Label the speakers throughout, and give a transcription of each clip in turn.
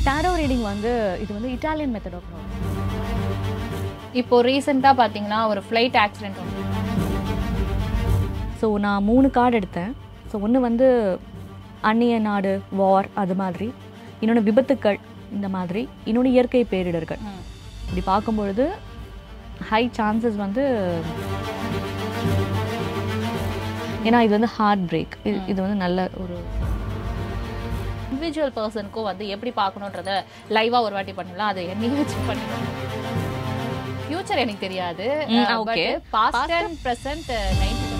Speaker 1: Tarot reading வந்து இது வந்து இட்டாலியன் மெத்தட் ஆஃப் நோட்.
Speaker 2: இப்போ ரீசெண்டாக பார்த்தீங்கன்னா ஒரு ஃப்ளைட் ஆக்சிடென்ட் ஒன்று.
Speaker 1: ஸோ நான் 3 கார்டு எடுத்தேன். ஸோ ஒன்று வந்து அந்நிய நாடு, வார், அது மாதிரி. இன்னொன்று விபத்துக்கள், இந்த மாதிரி. இன்னொன்று இயற்கை பேரிடர்கள். இப்படி பார்க்கும்பொழுது ஹை சான்சஸ் வந்து, ஏன்னா இது வந்து ஹார்ட் பிரேக், இது வந்து நல்ல ஒரு
Speaker 2: இண்டிவிஜுவல் பர்சனுக்கும் வந்து எப்படி பார்க்கணுன்றத லைவாக ஒரு வாட்டி பண்ணலாம். அதை என்னையும் வச்சு பண்ணலாம். ஃபியூச்சர் எனக்கு தெரியாது.
Speaker 1: Okay,
Speaker 2: past and present 90%.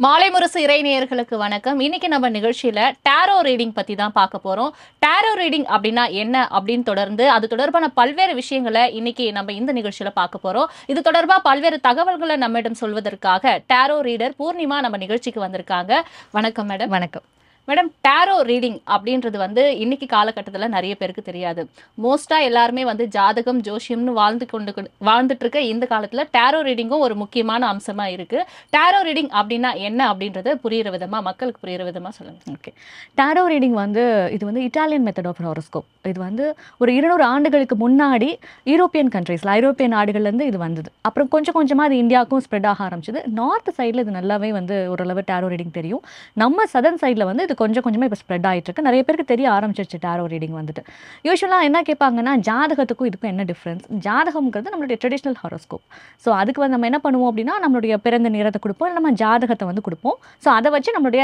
Speaker 2: Maalai முரசு இறை நேயர்களுக்கு வணக்கம். இன்னைக்கு நம்ம நிகழ்ச்சியில டாரோ ரீடிங் பத்தி தான் பார்க்க போறோம். டாரோ ரீடிங் அப்படின்னா என்ன அப்படின்னு தொடர்ந்து அது தொடர்பான பல்வேறு விஷயங்களை இன்னைக்கு நம்ம இந்த நிகழ்ச்சியில பார்க்க போறோம். இது தொடர்பா பல்வேறு தகவல்களை நம்மிடம் சொல்வதற்காக டாரோ ரீடர் பூர்ணிமா நம்ம நிகழ்ச்சிக்கு வந்திருக்காங்க. வணக்கம் மேடம்.
Speaker 1: வணக்கம்
Speaker 2: மேடம். டாரோ ரீடிங் அப்படின்றது வந்து இன்னைக்கு காலகட்டத்தில் நிறைய பேருக்கு தெரியாது. மோஸ்ட்டாக எல்லாருமே வந்து ஜாதகம், ஜோசியம்னு வாழ்ந்துட்டு இருக்க இந்த காலத்தில் டாரோ ரீடிங்கும் ஒரு முக்கியமான அம்சமாக இருக்குது. டாரோ ரீடிங் அப்படின்னா என்ன அப்படின்றது புரியுற விதமாக, மக்களுக்கு புரியுற விதமாக சொல்லுங்கள்.
Speaker 1: ஓகே, டாரோ ரீடிங் வந்து இது வந்து இட்டாலியன் மெத்தட் ஆஃப் ஹாரோஸ்கோப். இது வந்து ஒரு 200 ஆண்டுகளுக்கு முன்னாடி யூரோப்பியன் கண்ட்ரீஸில், ஐரோப்பிய நாடுகள்லேருந்து இது வந்தது. அப்புறம் கொஞ்சம் கொஞ்சமாக அது இந்தியாவுக்கும் ஸ்ப்ரெட் ஆக ஆரம்பிச்சது. நார்த் சைடில் இது நல்லாவே வந்து ஓரளவு டாரோ ரீடிங் தெரியும். நம்ம சதர்ன் சைடில் வந்து இது கொஞ்சம் கொஞ்சமாக இப்போ ஸ்ப்ரெட் ஆகிட்டு இருக்கு. நிறைய பேருக்கு தெரிய ஆரம்பிச்சிருச்சு டாரோ ரீடிங் வந்துட்டு. யூஸ்வலாக என்ன கேட்பாங்கன்னா, ஜாதகத்துக்கும் இதுக்கும் என்ன டிஃப்ரென்ஸ்? ஜாதகம்ங்கிறது நம்மளுடைய ட்ரெடிஷ்னல் ஹாரோஸ்கோப். ஸோ அதுக்கு வந்து நம்ம என்ன பண்ணுவோம் அப்படின்னா, நம்மளுடைய பிறந்த நேரத்தை கொடுப்போம், நம்ம ஜாதகத்தை வந்து கொடுப்போம். ஸோ அதை வச்சு நம்மளுடைய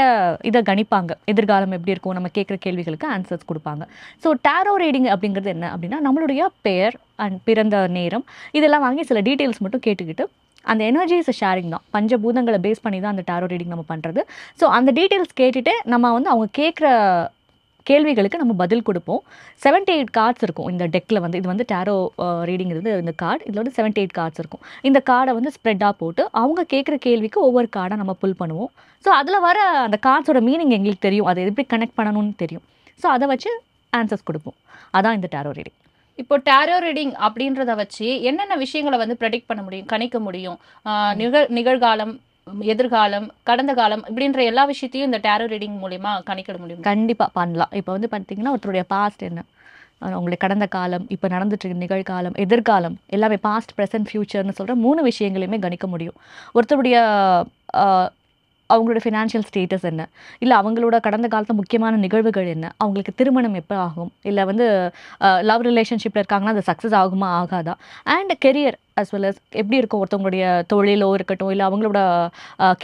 Speaker 1: இதை கணிப்பாங்க, எதிர்காலம் எப்படி இருக்கும், நம்ம கேட்குற கேள்விகளுக்கு ஆன்சர்ஸ் கொடுப்பாங்க. ஸோ டாரோ ரீடிங் அப்படிங்கிறது என்ன அப்படின்னா, நம்மளுடைய பெயர் அண்ட் பிறந்த நேரம் இதெல்லாம் வாங்கி சில டீட்டெயில்ஸ் மட்டும் கேட்டுக்கிட்டு அந்த எனர்ஜிஸ் ஷேரிங் தான், பஞ்சபூதங்களை பேஸ் பண்ணி தான் அந்த டாரோ ரீடிங் நம்ம பண்ணுறது. ஸோ அந்த டீட்டெயில்ஸ் கேட்டுட்டு நம்ம வந்து அவங்க கேட்குற கேள்விகளுக்கு நம்ம பதில் கொடுப்போம். 78 கார்ட்ஸ் இருக்கும் இந்த டெக்கில் வந்து. இது வந்து டாரோ ரீடிங் இருந்து இந்த கார்டு, இதில் வந்து 78 கார்ட்ஸ் இருக்கும். இந்த கார்டை வந்து ஸ்ப்ரெட்டாக போட்டு அவங்க கேட்குற கேள்விக்கு ஒவ்வொரு கார்டை நம்ம புல் பண்ணுவோம். ஸோ அதில் வர அந்த கார்ட்ஸோட மீனிங் எங்களுக்கு தெரியும், அதை எப்படி கனெக்ட் பண்ணணும்னு தெரியும். ஸோ அதை வச்சு ஆன்சர்ஸ் கொடுப்போம். அதான் இந்த டாரோ ரீடிங்.
Speaker 2: இப்போ டாரோ ரீடிங் அப்படின்றத வச்சு என்னென்ன விஷயங்களை வந்து ப்ரெடிக்ட் பண்ண முடியும், கணிக்க முடியும்? நிகழ்காலம், எதிர்காலம், கடந்த காலம் இப்படின்ற எல்லா விஷயத்தையும் இந்த டாரோ ரீடிங் மூலிமா கணிக்க முடியும்.
Speaker 1: கண்டிப்பாக பண்ணலாம். இப்போ வந்து பார்த்தீங்கன்னா, ஒருத்தருடைய பாஸ்ட் என்ன, உங்களுக்கு கடந்த காலம், இப்போ நடந்துட்டு இருக்க நிகழ்காலம், எதிர்காலம், எல்லாமே பாஸ்ட், ப்ரெசன்ட், ஃபியூச்சர்னு சொல்கிற 3 விஷயங்களையுமே கணிக்க முடியும். ஒருத்தருடைய அவங்களோட ஃபினான்ஷியல் ஸ்டேட்டஸ் என்ன, இல்லை அவங்களோட கடந்த காலத்தில் முக்கியமான நிகழ்வுகள் என்ன, அவங்களுக்கு திருமணம் எப்போ ஆகும், இல்லை வந்து லவ் ரிலேஷன்ஷிப்பில் இருக்காங்கன்னா அது சக்ஸஸ் ஆகுமா ஆகாதா, and career as well as எப்படி இருக்கும், ஒருத்தவங்களுடைய தொழிலோ இருக்கட்டும், இல்லை அவங்களோட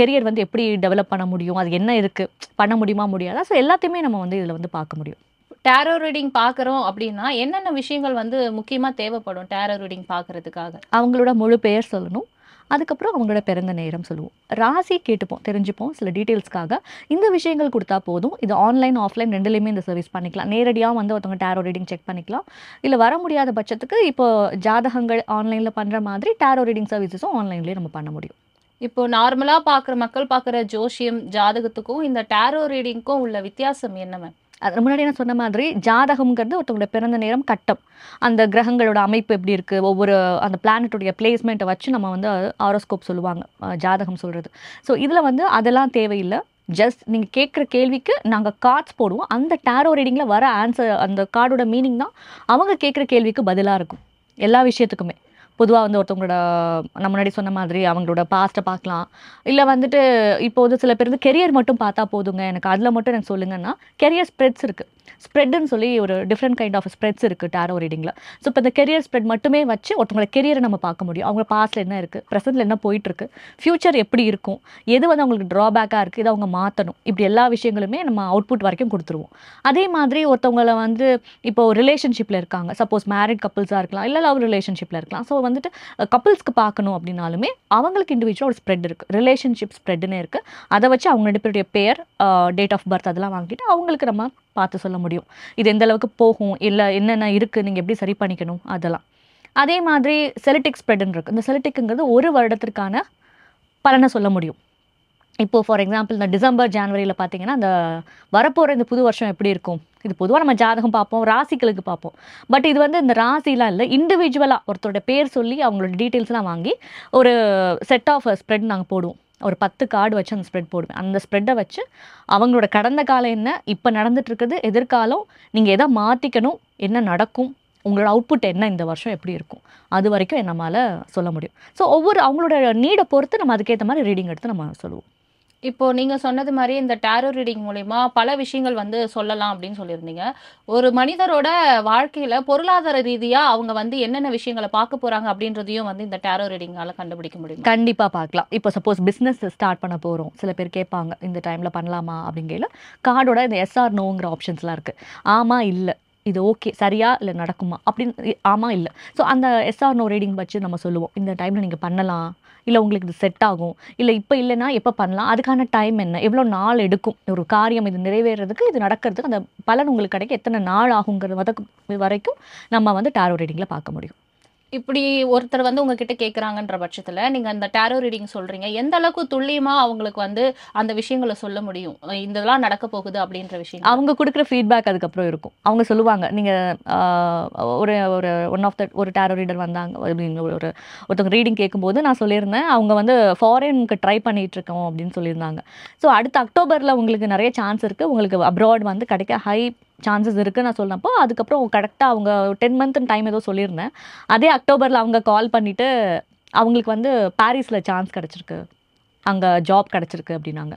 Speaker 1: கெரியர் வந்து எப்படி டெவலப் பண்ண முடியும், அது என்ன இருக்குது, பண்ண முடியுமா முடியாதா. ஸோ எல்லாத்தையுமே நம்ம வந்து இதில் வந்து பார்க்க முடியும்.
Speaker 2: டாரோ ரீடிங் பார்க்குறோம் அப்படின்னா என்னென்ன விஷயங்கள் வந்து முக்கியமாக தேவைப்படும் டாரோ ரீடிங் பார்க்குறதுக்காக?
Speaker 1: அவங்களோட முழு பெயர் சொல்லணும், அதுக்கப்புறம் அவங்களோட பிறந்த நேரம் சொல்லுவோம், ராசி கேட்டுப்போம், தெரிஞ்சுப்போம் சில டீட்டெயில்ஸ்க்காக. இந்த விஷயங்கள் கொடுத்தா போதும். இது ஆன்லைன், ஆஃப்லைன் ரெண்டுலேயுமே இந்த சர்வீஸ் பண்ணிக்கலாம். நேரடியாக வந்து ஒருத்தவங்க டாரோ ரீடிங் செக் பண்ணிக்கலாம். இல்லை வர முடியாத பட்சத்துக்கு இப்போ ஜாதகங்கள் ஆன்லைனில் பண்ணுற மாதிரி டாரோ ரீடிங் சர்வீசஸும் ஆன்லைன்லேயே நம்ம பண்ண முடியும்.
Speaker 2: இப்போ நார்மலாக பார்க்குற மக்கள் பார்க்குற ஜோசியம், ஜாதகத்துக்கும் இந்த டாரோ ரீடிங்க்கும் உள்ள வித்தியாசம் என்ன மேம்?
Speaker 1: அது முன்னாடி நான் சொன்ன மாதிரி ஜாதகம்ங்கிறது ஒருத்தவங்களோட பிறந்த நேரம், கட்டம், அந்த கிரகங்களோட அமைப்பு எப்படி இருக்குது, ஒவ்வொரு அந்த பிளானட்டுடைய பிளேஸ்மெண்ட்டை வச்சு நம்ம வந்து ஹாரோஸ்கோப் சொல்லுவாங்க, ஜாதகம் சொல்கிறது. ஸோ இதில் வந்து அதெல்லாம் தேவையில்லை. ஜஸ்ட் நீங்கள் கேட்குற கேள்விக்கு நாங்கள் கார்ட்ஸ் போடுவோம். அந்த டாரோ ரீடிங்கில் வர ஆன்சர், அந்த கார்டோட மீனிங் தான் அவங்க கேட்குற கேள்விக்கு பதிலாக இருக்கும் எல்லா விஷயத்துக்குமே. பொதுவாக வந்து ஒருத்தவங்களோட நம்ம முன்னாடி சொன்ன மாதிரி அவங்களோட பாஸ்ட்டை பார்க்கலாம். இல்லை வந்துட்டு இப்போ வந்து சில பேர் வந்து கெரியர் மட்டும் பார்த்தா போதுங்க, எனக்கு அதில் மட்டும் எனக்கு சொல்லுங்கன்னா, கெரியர் ஸ்ப்ரெட்ஸ் இருக்குது. ஸ்ப்ரெட்னு சொல்லி ஒரு டிஃப்ரெண்ட் கைண்ட் ஆஃப் ஸ்ப்ரெட்ஸ் இருக்குது டாரோ ரீடிங்கில். ஸோ இப்போ இந்த கெரியர் ஸ்ப்ரெட் மட்டுமே வச்சு ஒருத்தவங்களோட கெரியரை நம்ம பார்க்க முடியும். அவங்க பாஸ்ட்டில் என்ன இருக்குது, ப்ரெசென்ட்டில் என்ன போயிட்டுருக்கு, ஃப்யூச்சர் எப்படி இருக்கும், எது வந்து அவங்களுக்கு ட்ராபேக்காக இருக்குது, இதை அவங்க மாற்றணும், இப்படி எல்லா விஷயங்களுமே நம்ம அவுட்புட் வரைக்கும் கொடுத்துருவோம். அதே மாதிரி ஒருத்தவங்களை வந்து இப்போ ரிலேஷன்ஷிப்பில் இருக்காங்க, சப்போஸ் மேரிட் கப்புள்ஸாக இருக்கலாம், இல்லை லவ் ரிலேஷன்ஷிப்பில் இருக்கலாம். ஸோ வந்துட்டு கப்புள்ஸ்க்கு பார்க்கணும் அப்படின்னாலுமே அவங்களுக்கு இண்டிவிஜுவலாக ஒரு ஸ்ப்ரெட் இருக்குது, ரிலேஷன்ஷிப் ஸ்ப்ரெட்னு இருக்குது. அதை வச்சு அவங்க ரெண்டு பேருடைய பேர், டேட் ஆஃப் பர்த் அதெல்லாம் வாங்கிட்டு அவங்களுக்கு நம்ம பார்த்து சொல்ல முடியும். இது எந்த அளவுக்கு போகும், இல்லை என்னென்ன இருக்குது, நீங்கள் எப்படி சரி பண்ணிக்கணும் அதெல்லாம். அதே மாதிரி செலிட்டிக் ஸ்ப்ரெட்னு இருக்குது. இந்த செலிட்டிக்குங்கிறது ஒரு வருடத்திற்கான பலனை சொல்ல முடியும். இப்போது ஃபார் எக்ஸாம்பிள் இந்த டிசம்பர், ஜனவரியில் பார்த்தீங்கன்னா அந்த வரப்போகிற இந்த புது வருஷம் எப்படி இருக்கும், இது பொதுவாக நம்ம ஜாதகம் பார்ப்போம், ராசிகளுக்கு பார்ப்போம். பட் இது வந்து இந்த ராசிலாம் இல்லை, இண்டிவிஜுவலாக ஒருத்தரோட பேர் சொல்லி அவங்களோட டீட்டெயில்ஸ்லாம் வாங்கி ஒரு செட் ஆஃப் ஸ்ப்ரெட் நாங்கள் போடுவோம். ஒரு 10 கார்டு வச்சு அந்த ஸ்ப்ரெட் போடுவேன். அந்த ஸ்ப்ரெட்டை வச்சு அவங்களோட கடந்த காலம் என்ன, இப்போ நடந்துட்டு இருக்குது, எதிர்காலம் நீங்கள் எதை மாற்றிக்கணும், என்ன நடக்கும், உங்களோட அவுட்புட் என்ன, இந்த வருஷம் எப்படி இருக்கும், அது வரைக்கும் நம்மளால் சொல்ல முடியும். ஸோ அவங்களோட நீடை பொறுத்து நம்ம அதுக்கேற்ற மாதிரி ரீடிங் எடுத்து நம்ம சொல்லுவோம்.
Speaker 2: இப்போ நீங்க சொன்னது மாதிரி இந்த டாரோ ரீடிங் மூலமா பல விஷயங்கள் வந்து சொல்லலாம் அப்படின்னு சொல்லியிருந்தீங்க. ஒரு மனிதரோட வாழ்க்கையில பொருளாதார ரீதியா அவங்க வந்து என்னென்ன விஷயங்களை பார்க்க போறாங்க அப்படின்றதையும் வந்து இந்த டாரோ ரீடிங்கால கண்டுபிடிக்க முடியும்.
Speaker 1: கண்டிப்பா பார்க்கலாம். இப்போ சப்போஸ் பிஸ்னஸ் ஸ்டார்ட் பண்ண போறோம், சில பேர் கேட்பாங்க இந்த டைம்ல பண்ணலாமா அப்படிங்கல, கார்டோட இந்த எஸ்ஆர் நோங்கிற ஆப்ஷன்ஸ்லாம் இருக்கு. ஆமா இல்ல, இது ஓகே சரியா இல்லை நடக்குமா அப்படின்னு, ஆமா இல்லை. ஸோ அந்த எஸ்ஆர் நோ ரீடிங் வச்சு நம்ம சொல்லுவோம், இந்த டைமில் நீங்கள் பண்ணலாம், இல்லை உங்களுக்கு இது செட் ஆகும், இல்லை இப்போ இல்லைன்னா எப்போ பண்ணலாம், அதுக்கான டைம் என்ன, எவ்வளோ நாள் எடுக்கும் ஒரு காரியம் இது நிறைவேறதுக்கு, இது நடக்கிறதுக்கு அந்த பலன் உங்களுக்கு கிடைக்க எத்தனை நாள் ஆகுங்கிறது வரைக்கும் நம்ம வந்து டாரோ ரீடிங்கில் பார்க்க முடியும்.
Speaker 2: இப்படி ஒருத்தர் வந்து உங்ககிட்ட கேட்குறாங்கன்ற பட்சத்தில் நீங்கள் அந்த டாரோ ரீடிங் சொல்கிறீங்க, எந்த அளவுக்கு துல்லியமாக அவங்களுக்கு வந்து அந்த விஷயங்களை சொல்ல முடியும், இதெல்லாம் நடக்க போகுது அப்படின்ற விஷயம்? அவங்க
Speaker 1: கொடுக்குற ஃபீட்பேக் அதுக்கப்புறம் இருக்கும். அவங்க சொல்லுவாங்க, நீங்கள் ஒரு ஒரு ஒன் ஆஃப் த ஒரு டாரோ ரீடர் வந்தாங்க அப்படின்னு ஒருத்தவங்க ரீடிங் கேட்கும்போது நான் சொல்லியிருந்தேன், அவங்க வந்து ஃபாரினுக்கு ட்ரை பண்ணிகிட்டு இருக்கோம் அப்படின்னு சொல்லியிருந்தாங்க. ஸோ அடுத்த அக்டோபரில் உங்களுக்கு நிறைய சான்ஸ் இருக்குது, உங்களுக்கு அப்ராட் வந்து கிடைக்க ஹை சான்சஸ் இருக்குன்னு நான் சொன்னப்போ, அதுக்கப்புறம் கரெக்டாக அவங்க 10 month டைம் ஏதோ சொல்லியிருந்தேன். அதே அக்டோபரில் அவங்க கால் பண்ணிவிட்டு அவங்களுக்கு வந்து பாரிஸில் சான்ஸ் கிடச்சிருக்கு, அங்கே ஜாப் கிடச்சிருக்கு அப்படின்னாங்க.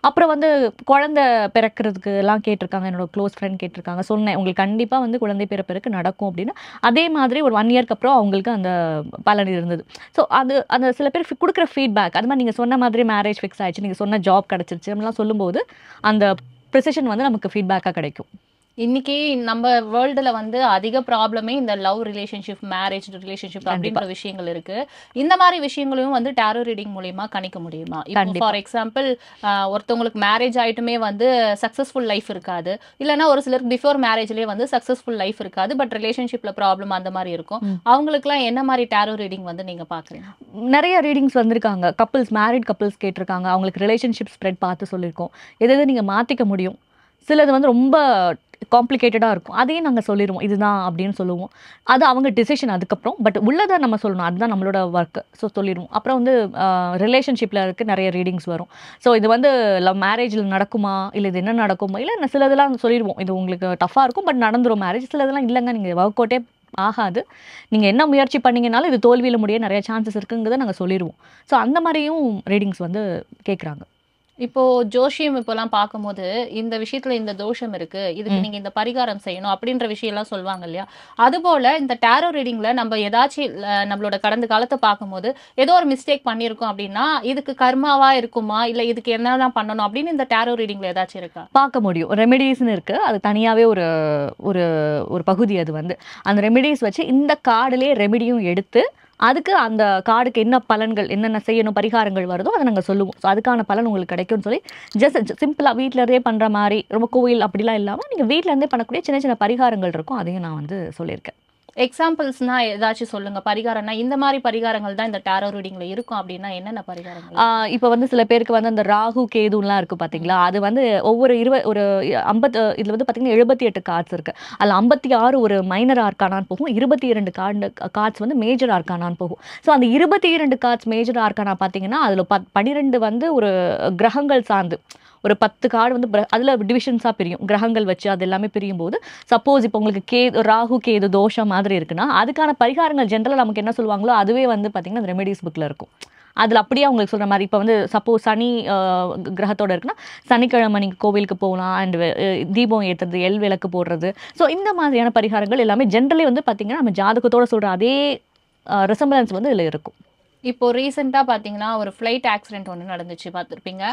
Speaker 1: அப்புறம் வந்து குழந்தை பிறக்கிறதுக்கு எல்லாம் கேட்டிருக்காங்க, என்னோட க்ளோஸ் ஃப்ரெண்ட் கேட்டிருக்காங்க. சொன்னேன் உங்களுக்கு கண்டிப்பாக வந்து குழந்தை பிறப்பிறக்கு நடக்கும் அப்படின்னு. அதே மாதிரி ஒரு 1 yearக்கு அப்புறம் அவங்களுக்கு அந்த பலன் இருந்தது. ஸோ அந்த சில பேர் கொடுக்குற ஃபீட்பேக், அது மாதிரி நீங்கள் சொன்ன மாதிரி மேரேஜ் ஃபிக்ஸ் ஆயிடுச்சு, நீங்கள் சொன்ன ஜாப் கிடச்சிருச்சு அப்படிலாம் சொல்லும்போது அந்த ப்ரிசிஷன் வந்து நமக்கு ஃபீட்பேக்காக கிடைக்கும்.
Speaker 2: இன்னைக்கு நம்ம வேர்ல்டுல வந்து அதிக ப்ராப்ளமே இந்த லவ் ரிலேஷன்ஷிப், மேரேஜ் ரிலேஷன்ஷிப் அப்படின்ற விஷயங்கள் இருக்கு. இந்த மாதிரி விஷயங்களையும் வந்து டாரோ ரீடிங் மூலமா கணிக்க முடியுமா? இப்போ ஃபார் எக்ஸாம்பிள் ஒருத்தவங்களுக்கு மேரேஜ் ஆயிட்டுமே வந்து சக்சஸ்ஃபுல் லைஃப் இருக்காது, இல்லைன்னா ஒரு சிலருக்கு பிஃபோர் மேரேஜ்லேயே வந்து சக்சஸ்ஃபுல் லைஃப் இருக்காது, பட் ரிலேஷன்ஷிப்ல ப்ராப்ளம் அந்த மாதிரி இருக்கும். அவங்களுக்குலாம் என்ன மாதிரி டாரோ ரீடிங் வந்து நீங்க பாக்குறீங்க?
Speaker 1: நிறைய ரீடிங்ஸ் வந்திருக்காங்க, கப்பிள்ஸ் மேரிட் கப்பிள்ஸ் கேட்டிருக்காங்க, அவங்களுக்கு ரிலேஷன்ஷிப் ஸ்ப்ரெட் பார்த்து சொல்லியிருக்கோம், எது நீங்க மாத்திக்க முடியும். சிலது வந்து ரொம்ப காம்ப்ளிகேட்டடாக இருக்கும், அதையும் நாங்கள் சொல்லிடுவோம் இதுதான் அப்படின்னு சொல்லுவோம். அது அவங்க டிசிஷன் அதுக்கப்புறம், பட் உள்ளதை நம்ம சொல்லணும், அதுதான் நம்மளோட ஒர்க்கு. ஸோ சொல்லிடுவோம். அப்புறம் வந்து ரிலேஷன்ஷிப்பில் இருக்க நிறைய ரீடிங்ஸ் வரும். ஸோ இது வந்து லவ் மேரேஜில் நடக்குமா, இல்லை இது என்ன நடக்குமா, இல்லை சிலதெல்லாம் சொல்லிடுவோம் இது உங்களுக்கு டஃப்பாக இருக்கும் பட் நடந்துடும் மேரேஜ், சிலதெல்லாம் இல்லைங்க நீங்கள் ஒர்க் அவுட்டே ஆகாது, நீங்கள் என்ன முயற்சி பண்ணிங்கனாலும் இது தோல்வியில் முடிய நிறைய சான்சஸ் இருக்குங்கிறத நாங்கள் சொல்லிடுவோம். ஸோ அந்த மாதிரியும் ரீடிங்ஸ் வந்து கேட்குறாங்க.
Speaker 2: இப்போ ஜோஷியம் இப்போலாம் பார்க்கும்போது இந்த விஷயத்துல இந்த தோஷம் இருக்கு, இதுக்கு நீங்க இந்த பரிகாரம் செய்யணும் அப்படின்ற விஷயம் எல்லாம் சொல்லுவாங்க இல்லையா? அதுபோல இந்த டாரோ ரீடிங்ல நம்ம ஏதாச்சும் நம்மளோட கடந்த காலத்தை பார்க்கும்போது ஏதோ ஒரு மிஸ்டேக் பண்ணியிருக்கோம் அப்படின்னா இதுக்கு கர்மாவா இருக்குமா, இல்ல இதுக்கு என்னதான் பண்ணணும் அப்படின்னு இந்த டாரோ ரீடிங்ல ஏதாச்சும் இருக்கா?
Speaker 1: பார்க்க முடியும். ரெமெடிஸ்ன்னு இருக்கு, அது தனியாவே ஒரு ஒரு ஒரு பகுதி. அது வந்து அந்த ரெமெடிஸ் வச்சு இந்த கார்டுலேயே ரெமெடியும் எடுத்து அதுக்கு அந்த கார்டுக்கு என்ன பலன்கள், என்னென்ன செய்யணும், பரிகாரங்கள் வருதோ அதை நாங்கள் சொல்லுவோம். ஸோ அதுக்கான பலன் உங்களுக்கு கிடைக்கும்னு சொல்லி ஜஸ்ட் சிம்பிளாக வீட்டில் இருந்தே பண்ணுற மாதிரி, ரொம்ப கோவில் அப்படிலாம் இல்லாமல் நீங்கள் வீட்டில் இருந்தே பண்ணக்கூடிய சின்ன சின்ன பரிகாரங்கள் இருக்கும், அதையும் நான் வந்து சொல்லியிருக்கேன்.
Speaker 2: எக்ஸாம்பிள்ஸ்னா ஏதாச்சும் சொல்லுங்க. பரிகாரம்னா இந்த மாதிரி பரிகாரங்கள் தான் இந்த டாரோ ரீடிங்ல இருக்கும் அப்படின்னா என்னென்ன பரிகாரங்கள்?
Speaker 1: இப்போ வந்து சில பேருக்கு வந்து அந்த ராகு கேதுலாம் இருக்கு பார்த்தீங்களா, அது வந்து ஒவ்வொரு ஒரு 50 இதில் வந்து பார்த்தீங்கன்னா 78 கார்ட்ஸ் இருக்கு. அதில் 56 ஒரு மைனர் ஆர்கானான்னு போகும், 22 கார்ட்ஸ் வந்து மேஜர் ஆர்கானான்னு போகும். ஸோ அந்த 22 கார்ட்ஸ் மேஜர் ஆர்கானா பார்த்தீங்கன்னா அதில் 12 வந்து ஒரு கிரகங்கள் சார்ந்து, ஒரு 10 கார்டு வந்து அதில் டிவிஷன்ஸாக பிரியும், கிரகங்கள் வச்சு அது எல்லாமே பிரியும் போது, சப்போஸ் இப்போ உங்களுக்கு ராகு கேது தோஷம் மாதிரி இருக்குன்னா அதுக்கான பரிகாரங்கள் ஜென்ரலாக நமக்கு என்ன சொல்லுவாங்களோ அதுவே வந்து பார்த்தீங்கன்னா அந்த ரெமெடிஸ் புக்கில் இருக்கும். அதில் அப்படியே அவங்களுக்கு சொல்கிற மாதிரி, இப்போ வந்து சப்போஸ் சனி கிரகத்தோடு இருக்குன்னா சனிக்கிழமை நீங்கள் கோவிலுக்கு போகலாம், அண்ட் தீபம் ஏற்றுறது, எல் விளக்கு போடுறது. ஸோ இந்த மாதிரியான பரிகாரங்கள் எல்லாமே ஜென்ரலி வந்து பார்த்திங்கன்னா நம்ம ஜாதகத்தோடு சொல்கிற அதே ரெசம்பலன்ஸ் வந்து இதில் இருக்கும்.
Speaker 2: இப்போ ரீசெண்டாக பார்த்தீங்கன்னா ஒரு ஃப்ளைட் ஆக்சிடென்ட் ஒன்று நடந்துச்சு, பார்த்துருப்பீங்க.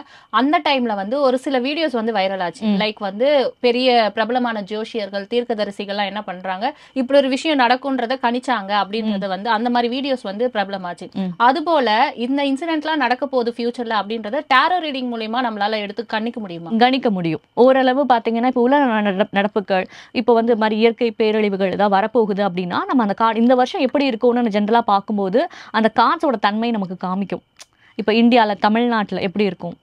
Speaker 2: அந்த டைமில் வந்து ஒரு சில வீடியோஸ் வந்து வைரல் ஆச்சு. லைக் வந்து பெரிய பிரபலமான ஜோஷியர்கள், தீர்க்கதரிசிகள்லாம் என்ன பண்ணுறாங்க, இப்படி ஒரு விஷயம் நடக்கும்ன்றதை கணிச்சாங்க அப்படின்றத வந்து அந்த மாதிரி வீடியோஸ் வந்து பிரபலமாச்சு. அதுபோல் இந்த இன்சிடென்ட்லாம் நடக்க போகுது ஃபியூச்சரில் அப்படின்றத டாரோ ரீடிங் மூலிமா நம்மளால் எடுத்து கணிக்க முடியுமா?
Speaker 1: கணிக்க முடியும். ஓரளவு பார்த்தீங்கன்னா இப்போ உள்ள நடப்புகள், இப்போ வந்து மாதிரி இயற்கை பேரழிவுகள் ஏதாவது வரப்போகுது அப்படின்னா நம்ம அந்த கார்டு இந்த வருஷம் எப்படி இருக்கும்னு ஜென்ரலாக பார்க்கும்போது அந்த கார்ட்ஸோட தன்மை நமக்கு காமிக்கும். இப்போ இந்தியாவில் தமிழ்நாட்டில் எப்படி இருக்கும்,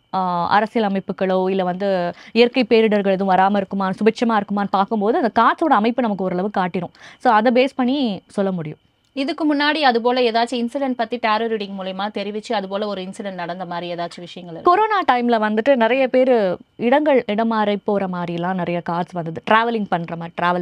Speaker 1: அரசியல் அமைப்புகளோ இல்லை வந்து இயற்கை பேரிடர்கள் எதுவும் வராமல் இருக்குமா, சுபிட்சமாக இருக்குமான்னு பார்க்கும்போது அந்த காற்றோட அமைப்பு நமக்கு ஓரளவு காட்டிடும். ஸோ அதை பேஸ் பண்ணி சொல்ல முடியும்.
Speaker 2: இதுக்கு முன்னாடி அது போல ஏதாச்சும் இன்சிடென்ட் பத்தி டேரோ ரீடிங் மூலமா தெரிவிச்சு அது போல ஒரு இன்சிடென்ட் நடந்த மாதிரி ஏதாச்சும் விஷயங்கள் இருக்கா?
Speaker 1: கொரோனா டைம்ல வந்துட்டு நிறைய பேர் இடம் மாறி போற மாதிரிலாம் நிறைய கார்ட்ஸ் வந்தது. டிராவல்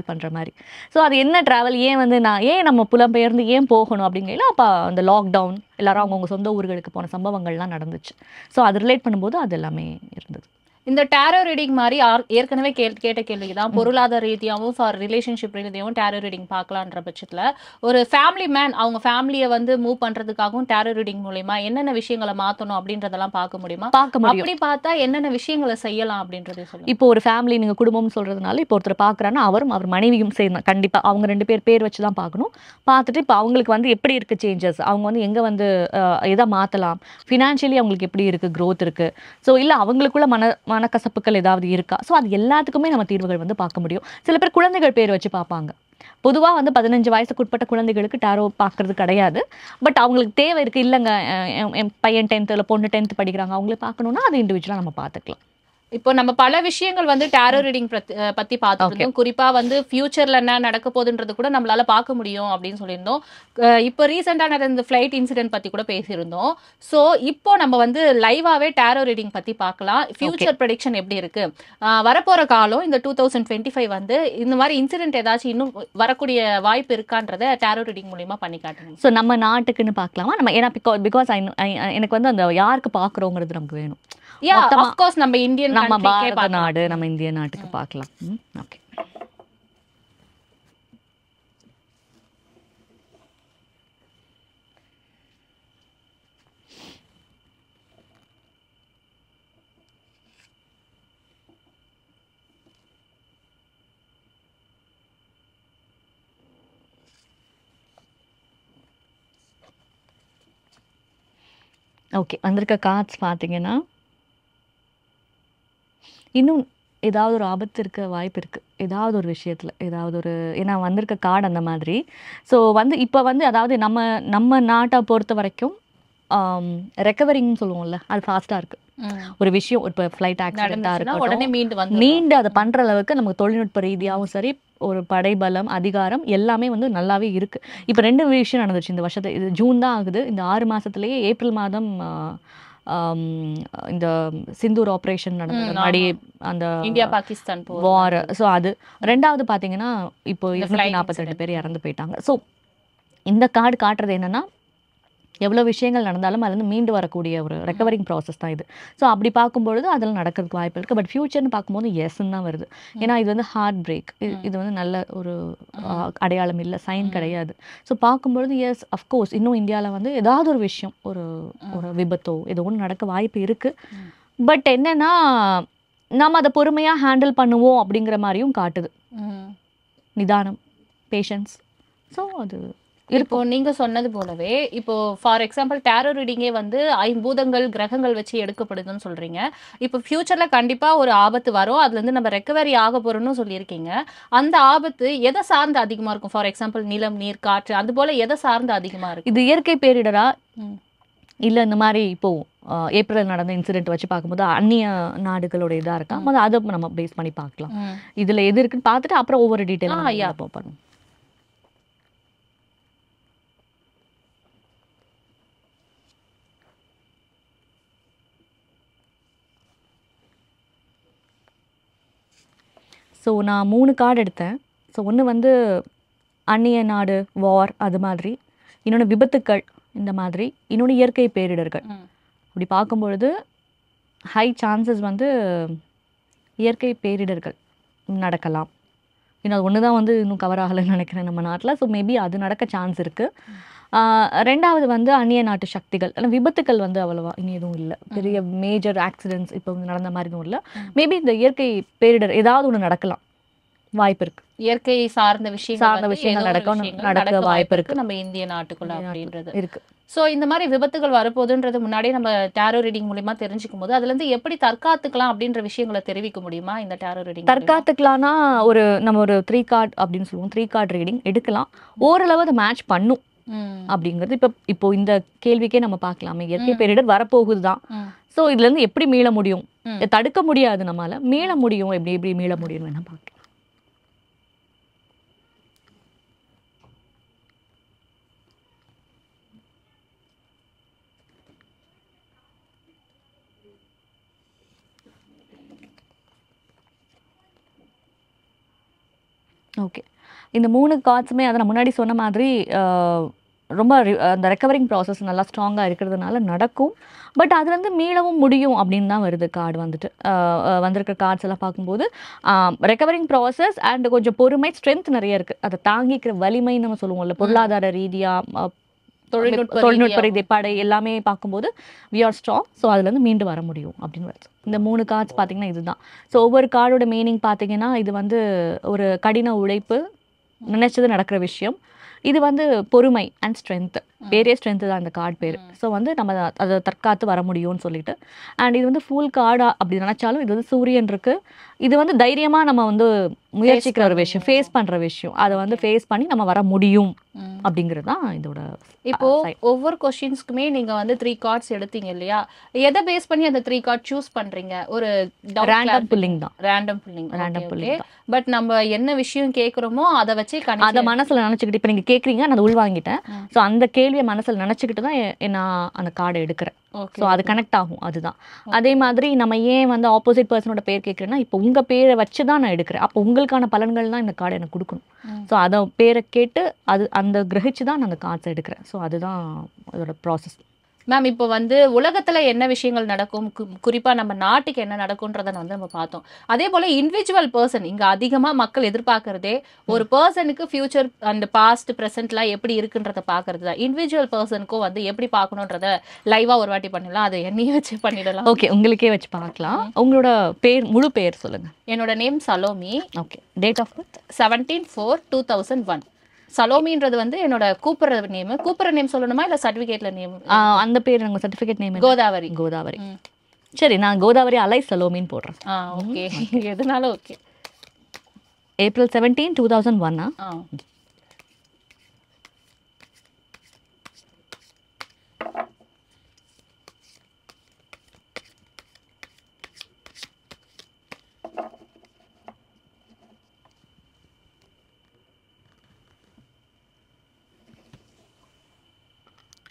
Speaker 1: பண்ற மாதிரி. ஸோ அது என்ன டிராவல், ஏன் வந்து ஏன் நம்ம புலம்பெயர்ந்து ஏன் போகணும் அப்படிங்கையில அப்போ அந்த லாக்டவுன் எல்லாரும் அவங்கவுங்க சொந்த ஊர்களுக்கு போன சம்பவங்கள்லாம் நடந்துச்சு. ஸோ அது ரிலேட் பண்ணும்போது அது எல்லாமே இருந்தது.
Speaker 2: இந்த டேரோ ரீடிங் மாதிரி ஏற்கனவே கேட்ட கேள்வி தான், பொருளாதார ரீதியாகவும் ஃபார் ரிலேஷன்ஷிப் ரீதியாகவும் டேரோ ரீடிங் பார்க்கலான்ற பட்சத்தில் ஒரு ஃபேமிலி மேன் அவங்க ஃபேமிலியை வந்து மூவ் பண்றதுக்காகவும் டேரோ ரீடிங் மூலமா என்னென்ன விஷயங்களை மாற்றணும் அப்படின்றதெல்லாம் பார்க்க முடியுமா?
Speaker 1: பார்க்க முடியும்.
Speaker 2: அப்படி பார்த்தா என்னென்ன விஷயங்களை செய்யலாம் அப்படின்றதே சொல்லுங்க.
Speaker 1: இப்போ ஒரு ஃபேமிலி நீங்க குடும்பம்னு சொல்றதுனால இப்போ ஒருத்தர் பார்க்குறாங்கன்னா அவரும் அவர் மனைவியும் சேர்ந்து கண்டிப்பா அவங்க 2 பேர் வச்சு தான் பார்க்கணும். பார்த்துட்டு இப்போ அவங்களுக்கு வந்து எப்படி இருக்கு சேஞ்சஸ், அவங்க வந்து எங்க வந்து எதை மாற்றலாம், ஃபினான்ஷியலி அவங்களுக்கு எப்படி இருக்கு, க்ரோத் இருக்கு, ஸோ இல்லை அவங்களுக்குள்ள மனக்கசப்புகள் ஏதாவது இருக்கா, ஸோ அது எல்லாத்துக்குமே நம்ம தீர்வுகள் வந்து பார்க்க முடியும். சில பேர் குழந்தைகள் பேர் வச்சு பார்ப்பாங்க. பொதுவாக வந்து 15 வயசுக்கு உட்பட்ட குழந்தைகளுக்கு டாரோ பார்க்கறது கிடையாது. பட் அவங்களுக்கு தேவை இருக்குது, இல்லைங்க என் பையன் 10th இல்லை பொண்ணு 10th படிக்கிறாங்க, அவங்களே பார்க்கணுன்னா அது இண்டிவிஜுவலாக நம்ம பார்த்துக்கலாம்.
Speaker 2: இப்போ நம்ம பல விஷயங்கள் வந்து டேரோ ரீடிங் பத்தி பார்த்துருந்தோம். குறிப்பா வந்து ஃபியூச்சர்ல என்ன நடக்க போகுதுன்றது கூட நம்மளால பார்க்க முடியும் அப்படின்னு சொல்லியிருந்தோம். இப்போ ரீசெண்டா நடந்த ஃபிளைட் இன்சிடென்ட் பத்தி கூட பேசியிருந்தோம். ஸோ இப்போ நம்ம வந்து லைவாவே டேரோ ரீடிங் பத்தி பார்க்கலாம். ஃபியூச்சர் ப்ரெடிக்ஷன் எப்படி இருக்கு, வரப்போற காலம் இந்த 2025 வந்து இந்த மாதிரி இன்சிடென்ட் ஏதாச்சும் இன்னும் வரக்கூடிய வாய்ப்பு இருக்கான்றத டேரோ ரீடிங் மூலியமா பண்ணி காட்டுங்க.
Speaker 1: ஸோ நம்ம நாட்டுக்குன்னு பார்க்கலாமா? நம்ம ஏன்னா பிகாஸ் எனக்கு வந்து அந்த யாருக்கு பார்க்குறோங்கிறது நமக்கு வேணும்.
Speaker 2: நம்ம இந்தியன்
Speaker 1: நம்ம பாரத நாடு, நம்ம இந்திய நாட்டுக்கு பார்க்கலாம். ஓகே. ஓகே, வந்திருக்க கார்ட்ஸ் பார்த்தீங்கன்னா இன்னும் ஏதாவது ஒரு ஆபத்து இருக்க வாய்ப்பு இருக்குது, ஏதாவது ஒரு விஷயத்தில் ஏதாவது ஒரு, ஏன்னா வந்திருக்க கார்டு அந்த மாதிரி. ஸோ வந்து இப்போ வந்து அதாவது நம்ம நாட்டை பொறுத்த வரைக்கும் ரெக்கவரிங்னு சொல்லுவோம்ல, அது ஃபாஸ்ட்டாக இருக்குது. ஒரு விஷயம் இப்போ ஃப்ளைட் ஆக்சிடென்ட்டாக இருக்கட்டும், மீண்டு அதை பண்ணுற அளவுக்கு நமக்கு தொழில்நுட்ப ரீதியாகவும் சரி, ஒரு படைபலம் அதிகாரம் எல்லாமே வந்து நல்லாவே இருக்குது. இப்போ 2 விஷயம் நடந்துச்சு இந்த வருஷத்தை, இது ஜூன் தான் ஆகுது, இந்த 6 மாதத்துலேயே ஏப்ரல் மாதம் இந்த சிந்தூர் ஆப்ரேஷன் நடந்தது, முன்னாடி அந்த
Speaker 2: இந்தியா பாகிஸ்தான்
Speaker 1: வார். ஸோ அது 2வது பார்த்தீங்கன்னா இப்போ 242 பேர் இறந்து போயிட்டாங்க. ஸோ இந்த கார்டு காட்டுறது என்னன்னா, எவ்வளோ விஷயங்கள் நடந்தாலும் அதுலேருந்து மீண்டு வரக்கூடிய ஒரு ரெக்கவரிங் ப்ராசஸ் தான் இது. ஸோ அப்படி பார்க்கும்பொழுது அதில் நடக்கிறதுக்கு வாய்ப்பு இருக்குது. பட் ஃபியூச்சர்னு பார்க்கும்போது எஸ்ன்னு தான் வருது. ஏன்னா இது வந்து ஹார்ட் பிரேக், இது வந்து நல்ல ஒரு அடையாளம் இல்லை, சைன் கிடையாது. ஸோ பார்க்கும்பொழுது எஸ் அஃப்கோர்ஸ் இன்னும் இந்தியாவில் வந்து ஏதாவது ஒரு விஷயம், ஒரு விபத்தோ ஏதோ ஒன்று நடக்க வாய்ப்பு இருக்குது. பட் என்னென்னா நம்ம அதை பொறுமையாக ஹேண்டில் பண்ணுவோம் அப்படிங்கிற மாதிரியும் காட்டுது. நிதானம், பேஷன்ஸ். ஸோ அது
Speaker 2: இப்போ நீங்க சொன்னது போலவே இப்போ ஃபார் எக்ஸாம்பிள் டேரோ ரீடிங்கே வந்து 5 பூதங்கள் கிரகங்கள் வச்சு எடுக்கப்படுதுன்னு சொல்றீங்க. இப்போ ஃபியூச்சர்ல கண்டிப்பா ஒரு ஆபத்து வரும், அதுல இருந்து நம்ம ரெக்கவரி ஆக போறோம்னு சொல்லியிருக்கீங்க. அந்த ஆபத்து எதை சார்ந்து அதிகமா இருக்கும்? ஃபார் எக்ஸாம்பிள் நிலம், நீர், காற்று, அது போல எதை சார்ந்து அதிகமா இருக்கும்? இது
Speaker 1: இயற்கை பேரிடரா இல்லை இந்த மாதிரி இப்போ ஏப்ரல் நடந்த இன்சிடென்ட் வச்சு பார்க்கும்போது அந்நிய நாடுகளோட இதாக இருக்கா, அதை நம்ம பேஸ் பண்ணி பார்க்கலாம். இதுல எது இருக்குன்னு பார்த்துட்டு அப்புறம் ஒவ்வொரு டீட்டெயிலாக பார்ப்போம். ஸோ நான் 3 கார்டு எடுத்தேன். ஸோ ஒன்று வந்து அந்நிய நாடு, வார், அது மாதிரி, இன்னொன்று விபத்துக்கள் இந்த மாதிரி, இன்னொன்று இயற்கை பேரிடர்கள். அப்படி பார்க்கும்பொழுது ஹை சான்சஸ் வந்து இயற்கை பேரிடர்கள் நடக்கலாம். இன்னும் அது ஒன்று தான் வந்து இன்னும் கவர் ஆகலைன்னு நினைக்கிறேன் நம்ம நாட்டில். ஸோ மேபி அது நடக்க சான்ஸ் இருக்குது. 2வது வந்து அந்நிய நாட்டு சக்திகள். ஆனால் விபத்துக்கள் வந்து அவ்வளவா இனி எதுவும் இல்லை, பெரிய மேஜர் ஆக்சிடென்ட்ஸ் இப்போ நடந்த மாதிரி எதுவும் இல்லை. மேபி இந்த இயற்கை பேரிடர் ஏதாவது ஒன்று நடக்கலாம், வாய்ப்பு இருக்கு.
Speaker 2: இயற்கை சார்ந்த விஷயங்கள்
Speaker 1: நடக்க வாய்ப்பு இருக்கு
Speaker 2: நம்ம இந்திய நாட்டுக்குள்ள அப்படின்றது
Speaker 1: இருக்கு.
Speaker 2: ஸோ இந்த மாதிரி விபத்துகள் வரப்போகுதுன்றது முன்னாடியே நம்ம டேரோ ரீடிங் மூலியமா தெரிஞ்சுக்கும் போது அதுல இருந்து எப்படி தற்காத்துக்கலாம் அப்படின்ற விஷயங்களை தெரிவிக்க முடியுமா இந்த டேரோ ரீடிங்?
Speaker 1: தற்காத்துக்கலாம்னா நம்ம ஒரு 3 கார்டு அப்படின்னு சொல்லுவோம், 3 கார்டு ரீடிங் எடுக்கலாம். ஓரளவு அதை மேட்ச் பண்ணும் அப்படிங்கிறது இப்போ இந்த கேள்விக்கே நம்ம பார்க்கலாமே. இயற்கை பேரிடர் வரப்போகுது தான். ஸோ இதுல இருந்து எப்படி மீள முடியும், தடுக்க முடியாது, நம்மளால மீள முடியும், எப்படி மீள முடியும் வேணா பார்க்கலாம். ஓகே. இந்த 3 கார்ட்ஸுமே அத நான் முன்னாடி சொன்ன மாதிரி ரொம்ப அந்த ரெக்கவரிங் ப்ராசஸ் நல்லா ஸ்ட்ராங்கா இருக்கிறதுனால நடக்கும். பட் அதுலேருந்து மீளவும் முடியும் அப்படின்னு தான் வருது கார்டு வந்துட்டு. வந்திருக்கிற கார்ட்ஸ் எல்லாம் பார்க்கும்போது ரெக்கவரிங் ப்ராசஸ் அண்ட் கொஞ்சம் பொறுமை, ஸ்ட்ரென்த் நெறைய இருக்கு. அத தாங்கிக்கிற வலிமைன்னு நம்ம சொல்லுவோம்ல, பொருளாதார ரீதியா, தொழில்நுட்ப ரீதி படை எல்லாமே பார்க்கும்போது வி ஆர் ஸ்ட்ராங். ஸோ அதுலேருந்து மீண்டு வர முடியும் அப்படின்னு வருது. இந்த 3 கார்ட்ஸ் பார்த்தீங்கன்னா இதுதான். ஸோ ஒவ்வொரு கார்டோட மீனிங் பார்த்தீங்கன்னா இது வந்து ஒரு கடின உழைப்பு, நினைச்சது நடக்கிற விஷயம். இது வந்து பொறுமை அண்ட் ஸ்ட்ரென்த். பேரே ஸ்ட்ரென்த் தான் இந்த கார்டு பேர். ஸோ வந்து நம்ம அதை தற்காத்து வர முடியும்னு சொல்லிட்டு. அண்ட் இது வந்து ஃபுல் கார்டா அப்படி நினைச்சாலும் இது வந்து சூரியன் இருக்கு. இது வந்து தைரியமா நம்ம வந்து முயற்சிக்கிற ஒரு விஷயம், ஃபேஸ் பண்ற விஷயம். அதை வந்து ஃபேஸ் பண்ணி நம்ம வர முடியும் அப்படிங்கிறது தான் இதோட.
Speaker 2: இப்போ ஒவ்வொரு கொஸ்டின்ஸ்க்குமே நீங்க வந்து 3 கார்ட்ஸ் எடுத்தீங்க இல்லையா? எதை பேஸ் பண்ணி அந்த 3 கார்ட் சூஸ் பண்றீங்க? ஒரு
Speaker 1: ரேண்டம் புல்லிங் தான்.
Speaker 2: Random pulling. பட் நம்ம என்ன விஷயம் கேக்குறோமோ அதை வச்சு
Speaker 1: அதை மனசுல நினைச்சுக்கிட்டு இப்ப நீங்க கேக்குறீங்க, நான் உள்வாங்கிட்டேன். ஸோ அந்த கேள்வியை மனசுல நினைச்சுக்கிட்டு தான் நான் அந்த கார்டை எடுக்கிறேன். ஸோ அது கனெக்ட் ஆகும். அதுதான். அதே மாதிரி நம்ம ஏன் வந்து ஆப்போசிட் பர்சனோட பேர் கேட்குறேன்னா, இப்போ உங்க பேரை வச்சு தான் நான் எடுக்கிறேன். அப்போ உங்களுக்கான பலன்கள் தான் இந்த கார்டை எனக்கு கொடுக்கணும். ஸோ அதை பேரை கேட்டு அந்த கிரகிச்சு தான் நான் அந்த கார்ட்ஸ் எடுக்கிறேன். ஸோ அதுதான் அதோட ப்ராசஸ்.
Speaker 2: மேம் இப்போ வந்து உலகத்துல என்ன விஷயங்கள் நடக்கும், குறிப்பா நம்ம நாட்டுக்கு என்ன நடக்கும்ன்றதை வந்து நம்ம பார்த்தோம். அதே போல இண்டிவிஜுவல் பர்சன் இங்க அதிகமா மக்கள் எதிர்பார்க்கறதே ஒரு பர்சனுக்கு ஃபியூச்சர் அண்ட் பாஸ்ட் பிரசன்ட்லாம் எப்படி இருக்குன்றத பாக்குறது தான். இண்டிவிஜுவல் பர்சனுக்கும் வந்து எப்படி பார்க்கணுன்றத லைவா ஒரு வாட்டி பண்ணலாம். அதை என்னையே வச்சு பண்ணிடலாம்.
Speaker 1: ஓகே, உங்களுக்கே வச்சு பார்க்கலாம். உங்களோட பேர், முழு பேர் சொல்லுங்க.
Speaker 2: என்னோட name Salomi.
Speaker 1: Okay. Date of birth
Speaker 2: 17/4/2001. சலோமின்றது வந்து என்னோட கூப்பிடுற நேம் சொல்லணுமா இல்ல சர்டிபிகேட்ல நேம்?
Speaker 1: அந்த பேர் உங்க சர்டிபிகேட் நேம்?
Speaker 2: கோதாவரி.
Speaker 1: கோதாவரி. சரி, நான் கோதாவரி அலை சலோமின்னு போடுறேன்.
Speaker 2: ஓகே. எதனால ஓகே.
Speaker 1: April 17, 2001.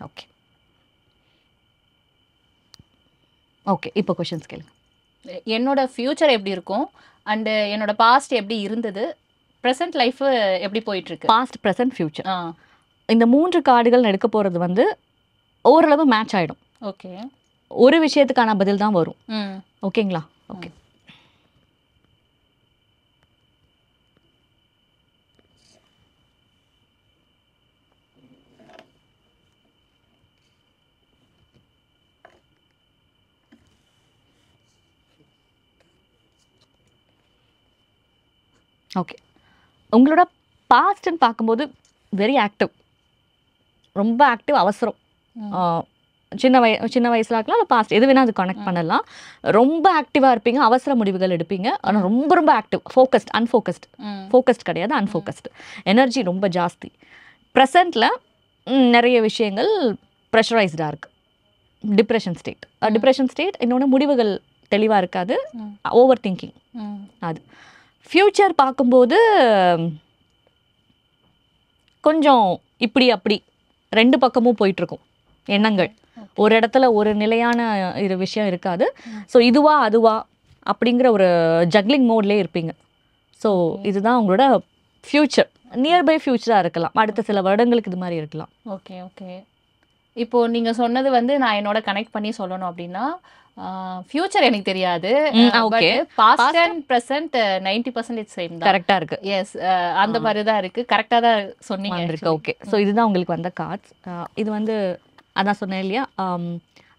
Speaker 1: ஓகே. ஓகே, இப்போ क्वेश्चंस கேளுங்க.
Speaker 2: என்னோட ஃபியூச்சர் எப்படி இருக்கும் அண்ட் என்னோட பாஸ்ட் எப்படி இருந்தது, பிரசன்ட் லைஃப் எப்படி போயிட்டு இருக்கு?
Speaker 1: Past, present, future. இந்த 3 கார்டுகள் எடுக்க போறது வந்து ஓரளவு மேட்ச் ஆயிடும்.
Speaker 2: ஓகே.
Speaker 1: ஒரு விஷயத்துக்கான பதில் தான் வரும். ஓகேங்களா? ஓகே. ஓகே. உங்களோட பாஸ்ட்ன்னு பார்க்கும்போது வெரி ஆக்டிவ், ரொம்ப ஆக்டிவ், அவசரம். சின்ன வயசுல இருக்கலாம், இல்லை பாஸ்ட் எது வேணால் அது கனெக்ட் பண்ணலாம். ரொம்ப ஆக்டிவாக இருப்பீங்க, அவசர முடிவுகள் எடுப்பீங்க. ஆனால் ரொம்ப ரொம்ப ஆக்டிவ், ஃபோக்கஸ்ட், ஃபோக்கஸ்ட் கிடையாது, அன்ஃபோக்கஸ்டு. எனர்ஜி ரொம்ப ஜாஸ்தி. ப்ரெசண்ட்டில் நிறைய விஷயங்கள் ப்ரெஷரைஸ்டாக இருக்குது. Depression state. இன்னொன்று முடிவுகள் தெளிவாக இருக்காது, ஓவர் திங்கிங். அது ஃப்யூச்சர் பார்க்கும்போது கொஞ்சம் இப்படி அப்படி 2 பக்கமும் போயிட்டுருக்கும் எண்ணங்கள். ஒரு இடத்துல ஒரு நிலையான விஷயம் இருக்காது. ஸோ இதுவா அதுவா அப்படிங்கிற ஒரு ஜக்லிங் மோட்லேயே இருப்பீங்க. ஸோ இதுதான் உங்களோட ஃப்யூச்சர். நியர்பை ஃப்யூச்சராக இருக்கலாம், அடுத்த சில வருடங்களுக்கு இது மாதிரி இருக்கலாம்.
Speaker 2: ஓகே. ஓகே. இப்போ நீங்க சொன்னது வந்து நான் என்னோட கனெக்ட் பண்ணி சொல்லணும் அப்படின்னா, ஃபியூச்சர் எனக்கு தெரியாது.
Speaker 1: Okay.
Speaker 2: Past and present 90% same தான்.
Speaker 1: கரெக்டா இருக்கு.
Speaker 2: எஸ், அந்த மாதிரி தான் இருக்கு. கரெக்டா தான் சொன்னீங்க.
Speaker 1: ஓகே. ஸோ இதுதான் உங்களுக்கு வந்த கார்ட்ஸ். இது வந்து அதான் சொன்னேன் இல்லையா,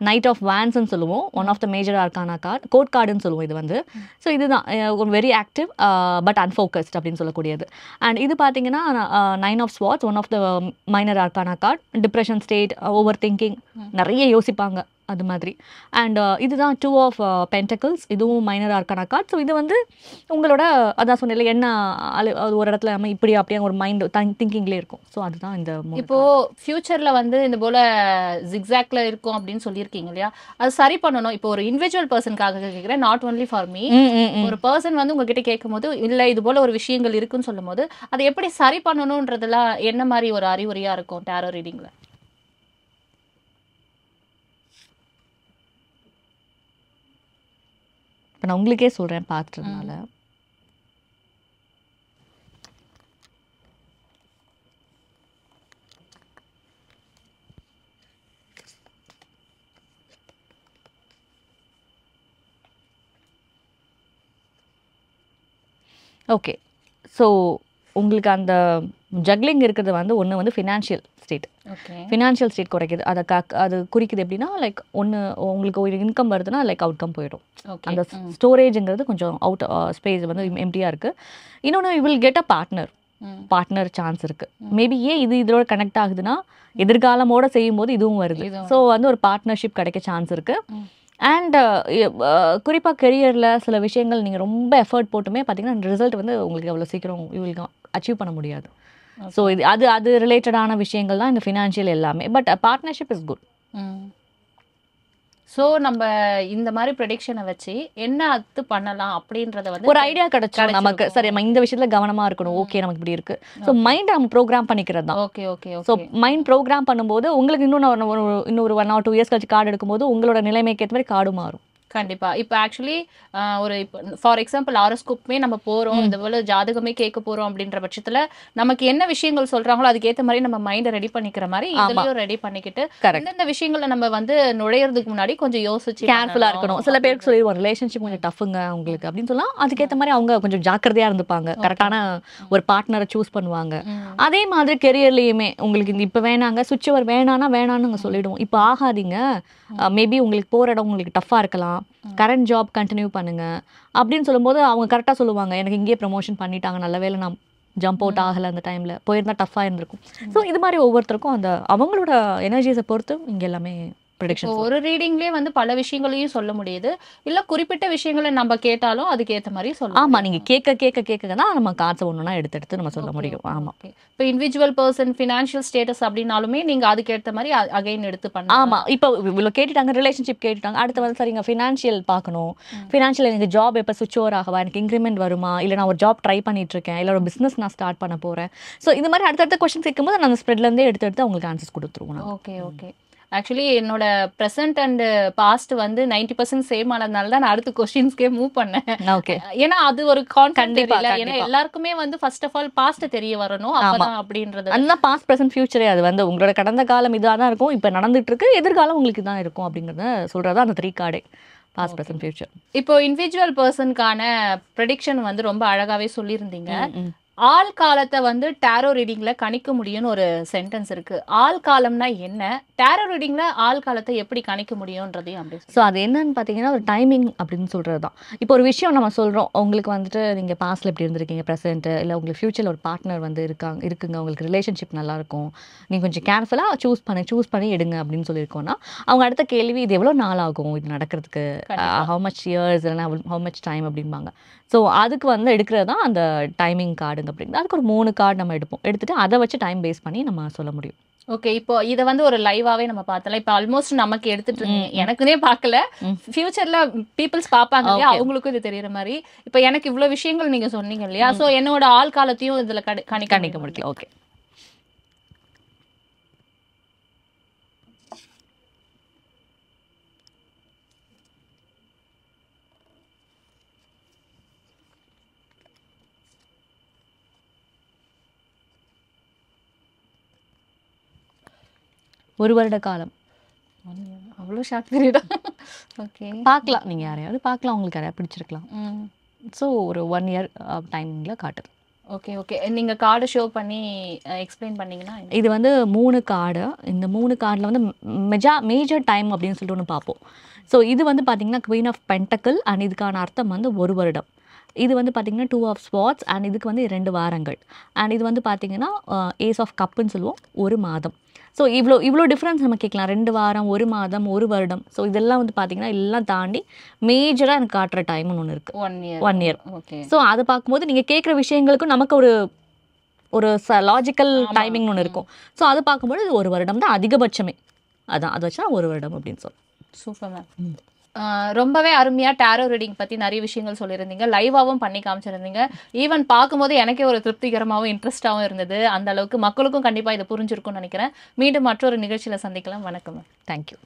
Speaker 1: நைட் ஆஃப் வான்ஸ்ன்னு சொல்லுவோம். One of the major arcana card, court கார்டுன்னு சொல்லுவோம் இது வந்து. ஸோ இதுதான் ஒரு வெரி ஆக்டிவ் பட் அன்ஃபோக்கஸ்ட் அப்படின்னு சொல்லக்கூடியது. அண்ட் இது பார்த்தீங்கன்னா 9 of swords, one of the minor arcana card. Depression state, overthinking, நிறைய யோசிப்பாங்க அது மாதிரி. அண்ட் இதுதான் 2 ஆஃப் பென்டக்கிள்ஸ், இதுவும் மைனர் ஆர்கானா கார்டு. ஸோ இது வந்து உங்களோட அதான் சொன்னேன் என்ன ஒரு இடத்துல நம்ம இப்படி அப்படியே ஒரு மைண்ட் திங்கிங்லேயே இருக்கும். ஸோ அதுதான் இந்த.
Speaker 2: இப்போ ஃபியூச்சர்ல வந்து இந்த போல ஜிக்ஸாக்ல இருக்கும் அப்படின்னு சொல்லியிருக்கீங்க இல்லையா, அது சரி பண்ணணும். இப்போ ஒரு இண்டிவிஜுவல் பர்சனுக்காக கேட்குறேன், நாட் ஒன்லி ஃபார் மீ. ஒரு பர்சன் வந்து உங்ககிட்ட கேட்கும் போது இல்லை இது போல ஒரு விஷயங்கள் இருக்குன்னு சொல்லும் போது அதை எப்படி சரி பண்ணணும்ன்றதுலாம் என்ன மாதிரி ஒரு அறிவுரையா இருக்கும் டேரோ ரீடிங்ல?
Speaker 1: இப்போ நான் உங்களுக்கே சொல்கிறேன் பார்த்ததுனால. ஓகே. ஸோ உங்களுக்கு அந்த ஜக்லிங் இருக்கிறது வந்து ஒன்று வந்து financial state.
Speaker 2: Okay.
Speaker 1: Financial state குறைக்குது. அது குறிக்குது எப்படின்னா லைக் ஒன்று உங்களுக்கு ஒரு இன்கம் வருதுன்னா லைக் அவுட்கம் போயிடும்.
Speaker 2: ஓகே.
Speaker 1: அந்த ஸ்டோரேஜுங்கிறது கொஞ்சம் அவுட் ஸ்பேஸ் வந்து எம்டியாக இருக்குது. இன்னொன்று you will get a partner chance இருக்குது. மேபி ஏன் இதோட கனெக்ட் ஆகுதுன்னா எதிர்காலமோட செய்யும்போது இதுவும் வருது. ஸோ வந்து ஒரு பார்ட்னர்ஷிப் கிடைக்க சான்ஸ் இருக்குது. அண்ட் குறிப்பாக கெரியரில் சில விஷயங்கள் நீங்கள் ரொம்ப எஃபர்ட் போட்டுமே பார்த்தீங்கன்னா ரிசல்ட் வந்து உங்களுக்கு அவ்வளோ சீக்கிரம் யூ வில் அச்சீவ் பண்ண முடியாது. ஸோ இது அது ரிலேட்டடான விஷயங்கள் தான் இந்த ஃபினான்ஷியல் எல்லாமே. But partnership is good.
Speaker 2: So நம்ம இந்த மாதிரி ப்ரெடிக்ஷனை வச்சு என்ன அது பண்ணலாம் அப்படின்றத வந்து
Speaker 1: ஒரு ஐடியா கிடைச்சிடும் நமக்கு. சரி, நம்ம இந்த விஷயத்துல கவனமா இருக்கணும். ஓகே, நமக்கு இப்படி இருக்கு. ஸோ மைண்ட் நம்ம ப்ரோக்ராம் பண்ணிக்கிறது தான்.
Speaker 2: Okay okay.
Speaker 1: So mind program பண்ணும்போது உங்களுக்கு இன்னொரு 1 or 2 years கழிச்சு கார்டு எடுக்கும்போது உங்களோட நிலைமைக்கு ஏற்ற மாதிரி கார்டு மாறும்.
Speaker 2: கண்டிப்பா. இப்போ ஆக்சுவலி ஒரு இப்போ ஃபார் எக்ஸாம்பிள் ஹாரோஸ்கோப்மே நம்ம போறோம், இந்த போல ஜாதகமே கேட்க போறோம் அப்படின்ற பட்சத்துல நமக்கு என்ன விஷயங்கள் சொல்றாங்களோ அதுக்கு ஏத்த மாதிரி நம்ம மைண்டை ரெடி பண்ணிக்கிற மாதிரி இதுலயும் ரெடி பண்ணிக்கிட்டு இந்த விஷயங்களை நம்ம வந்து நுழையறதுக்கு முன்னாடி கொஞ்சம் யோசிச்சு
Speaker 1: கேர்ஃபுல்லா இருக்கணும். சில பேருக்கு சொல்லிடுவோம் ரிலேஷன்ஷிப் கொஞ்சம் டஃப்புங்க உங்களுக்கு அப்படின்னு சொல்லலாம். அதுக்கேற்ற மாதிரி அவங்க கொஞ்சம் ஜாக்கிரதையா இருந்துப்பாங்க. கரெக்டான ஒரு பார்ட்னரை சூஸ் பண்ணுவாங்க. அதே மாதிரி கெரியர்லயுமே உங்களுக்கு இப்போ வேணாங்க சுவிட்ச் ஓவர் வேணான்னு நாங்கள் சொல்லிடுவோம். இப்போ ஆகாதீங்க, மேபி உங்களுக்கு போகிற இடம் உங்களுக்கு டஃப்பாக இருக்கலாம், கரண்ட் ஜாப் கண்டினியூ பண்ணுங்க அப்படின்னு சொல்லும்போது அவங்க கரெக்டாக சொல்லுவாங்க. எனக்கு இங்கேயே ப்ரமோஷன் பண்ணிட்டாங்க, நல்ல வேலை நான் ஜம்ப் அவுட் ஆகலை, அந்த டைமில் போயிருந்தா டஃப்பாக இருந்திருக்கும். ஸோ இது மாதிரி ஒவ்வொருத்தருக்கும் அந்த அவங்களோட எனர்ஜிஸை பொறுத்து இங்கே எல்லாமே ப்ரெடிக்ஷன்.
Speaker 2: ஒரு ரீடிங்லேயே வந்து பல விஷயங்களையும் சொல்ல முடியுது. இல்லை குறிப்பிட்ட விஷயங்களை நம்ம கேட்டாலும் அதுக்கு ஏற்ற மாதிரி சொல்லலாம்.
Speaker 1: ஆமாம், நீங்கள் கேட்க தான் நம்ம கார்ட்ஸை ஒன்றுனா எடுத்து நம்ம சொல்ல முடியும். ஆமாம்.
Speaker 2: இப்போ இண்டிவிஜுவல் பர்சன் ஃபினான்ஷியல் ஸ்டேட்டஸ் அப்படின்னாலுமே நீங்கள் அதுக்கு ஏற்ற மாதிரி அகைன் எடுத்து பண்ணலாம்.
Speaker 1: ஆமாம். இப்போ இவ்வளோ கேட்டுட்டாங்க, ரிலேஷன்ஷிப் கேட்டுட்டாங்க, அடுத்து வந்து சரிங்க ஃபினான்ஷியல் பார்க்கணும். ஃபினான்ஷியல் எனக்கு ஜாப் எப்போ சுவிட்ச் ஓவர் ஆகவா, எனக்கு இன்க்ரிமெண்ட் வருமா, இல்லை நான் ஒரு ஜாப் ட்ரை பண்ணிட்டு இருக்கேன், இல்லை ஒரு பிஸ்னஸ் நான் ஸ்டார்ட் பண்ண போகிறேன். ஸோ இது மாதிரி அடுத்தடுத்த கொஸ்டின் கேட்கும்போது நான் அந்த ஸ்ப்ரெட்லேருந்தே எடுத்து அவங்களுக்கு ஆன்சர்ஸ் கொடுத்துருவோம்.
Speaker 2: Okay okay. ஆக்சுவலி என்னோட ப்ரெசென்ட் அண்ட் பாஸ்ட் வந்து 90% சேம் ஆனதுனால தான் நான் அடுத்த கொஸ்டின்ஸ்க்கே மூவ் பண்ணேன்.
Speaker 1: ஓகே.
Speaker 2: ஏன்னா அது ஒரு கான்செப்ட் இல்ல. ஏன்னா எல்லாருக்குமே வந்து ஃபர்ஸ்ட் ஆஃப் ஆல் பாஸ்ட் தெரிய வரணும் அப்பதான் அப்படின்றது.
Speaker 1: அதெல்லாம் பாஸ்ட் பிரசன்ட் ஃபியூச்சரே அது வந்து உங்களோட கடந்த காலம் இதாக தான் இருக்கும், இப்போ நடந்துட்டு இருக்கு, எதிர்காலம் உங்களுக்கு தான் இருக்கும் அப்படிங்கிறத சொல்றதா அந்த 3 கார்டே பாஸ்ட் பிரசன்ட் ஃபியூச்சர்.
Speaker 2: இப்போ இண்டிவிஜுவல் பர்சனுக்கான ப்ரெடிக்ஷன் வந்து ரொம்ப அழகாவே சொல்லியிருந்தீங்க. ஆள் காலத்தை வந்து டேரோ ரீடிங்ல கணிக்க முடியும்னு ஒரு சென்டென்ஸ் இருக்கு. ஆள் காலம்னா என்ன, டேரோ ரீடிங்ல ஆள் காலத்தை எப்படி கணிக்க முடியும்ன்றதையும் அப்படி.
Speaker 1: ஸோ அது என்னன்னு பார்த்தீங்கன்னா ஒரு டைமிங் அப்படின்னு சொல்கிறது தான். இப்போ ஒரு விஷயம் நம்ம சொல்கிறோம், உங்களுக்கு வந்துட்டு நீங்கள் பாஸ்ட்டில் எப்படி இருந்திருக்கீங்க, ப்ரெசென்ட்டு, இல்லை உங்களுக்கு ஃபியூச்சரில் ஒரு பார்ட்னர் வந்து இருக்குங்க, உங்களுக்கு ரிலேஷன்ஷிப் நல்லாயிருக்கும், நீங்கள் கொஞ்சம் கேர்ஃபுல்லாக சூஸ் பண்ணி எடுங்க அப்படின்னு சொல்லியிருக்கோன்னா அவங்க அடுத்த கேள்வி இது எவ்வளோ நாள் ஆகும் இது நடக்கிறதுக்கு, ஹவு மச் இயர்ஸ் இல்லைனா ஹவு மச் டைம் அப்படிம்பாங்க. ஸோ அதுக்கு வந்து எடுக்கிறது தான் அந்த டைமிங் கார்டுங்க அப்படிங்கிறது. அதுக்கு ஒரு 3 கார்டு நம்ம எடுத்துட்டு அதை வச்சு டைம் பேஸ் பண்ணி நம்ம சொல்ல முடியும்.
Speaker 2: ஓகே. இப்போ இதை வந்து ஒரு லைவாவே நம்ம பார்த்தலாம். இப்போ ஆல்மோஸ்ட் நமக்கு எடுத்துட்டு இருக்கீங்க, எனக்குனே பார்க்கல, ஃபியூச்சர்ல பீப்புள்ஸ் பார்ப்பாங்க இல்லையா, அவங்களுக்கும் இது தெரியற மாதிரி. இப்போ எனக்கு இவ்வளவு விஷயங்கள் நீங்க சொன்னீங்க இல்லையா, ஸோ என்னோட ஆள் காலத்தையும் இதுல கணிக்க முடியல.
Speaker 1: ஓகே. ஒரு வருட காலம்.
Speaker 2: அவ்வளோ ஷார்ட் பீரியடா? ஓகே.
Speaker 1: பார்க்கலாம், நீங்கள் யாரையாவது பார்க்கலாம், உங்களுக்கு யாரையா பிடிச்சிருக்கலாம். ஸோ ஒரு 1 year டைமிங்கில் காட்டுது.
Speaker 2: Okay okay. நீங்கள் கார்டு ஷோ பண்ணி எக்ஸ்பிளைன் பண்ணிங்கன்னா.
Speaker 1: இது வந்து 3 கார்டு. இந்த 3 கார்டில் வந்து மேஜர் டைம் அப்படின்னு சொல்லிட்டு ஒன்று பார்ப்போம். ஸோ இது வந்து பார்த்தீங்கன்னா குவீன் ஆஃப் பென்டக்கிள் அண்ட் இதுக்கான அர்த்தம் வந்து 1 வருடம். இது வந்து பார்த்தீங்கன்னா 2 of swords அண்ட் இதுக்கு வந்து 2 வாரங்கள். அண்ட் இது வந்து பார்த்தீங்கன்னா ஏஸ் ஆஃப் கப்புன்னு சொல்லுவோம், 1 மாதம். ஸோ இவ்வளோ டிஃப்ரென்ஸ் நம்ம கேட்கலாம், 2 வாரம், 1 மாதம், 1 வருடம். ஸோ இதெல்லாம் வந்து பார்த்தீங்கன்னா எல்லாம் தாண்டி மேஜராக எனக்கு காட்டுற டைம்னு ஒன்று இருக்குது, 1 year.
Speaker 2: ஓகே.
Speaker 1: ஸோ அதை பார்க்கும்போது நீங்கள் கேட்குற விஷயங்களுக்கும் நமக்கு ஒரு லாஜிக்கல் டைமிங்னு ஒன்று இருக்கும். ஸோ அதை பார்க்கும்போது இது 1 வருடம் தான் அதிகபட்சமே. அதான் அது வச்சா 1 வருடம் அப்படின்னு சொல்லலாம்.
Speaker 2: Super ma'am. ரொம்பவே அருமையாக டேரோ ரீடிங் பற்றி நிறைய விஷயங்கள் சொல்லியிருந்தீங்க, லைவாகவும் பண்ணி காமிச்சிருந்தீங்க. ஈவன் பார்க்கும்போது எனக்கே ஒரு திருப்திகரமாகவும் இன்ட்ரெஸ்டாகவும் இருந்தது. அந்த அளவுக்கு மக்களுக்கும் கண்டிப்பாக இதை புரிஞ்சிருக்கும்னு நினைக்கிறேன். மீண்டும் மற்றொரு நிகழ்ச்சியில் சந்திக்கலாம். வணக்கம்.
Speaker 1: தேங்க்யூ.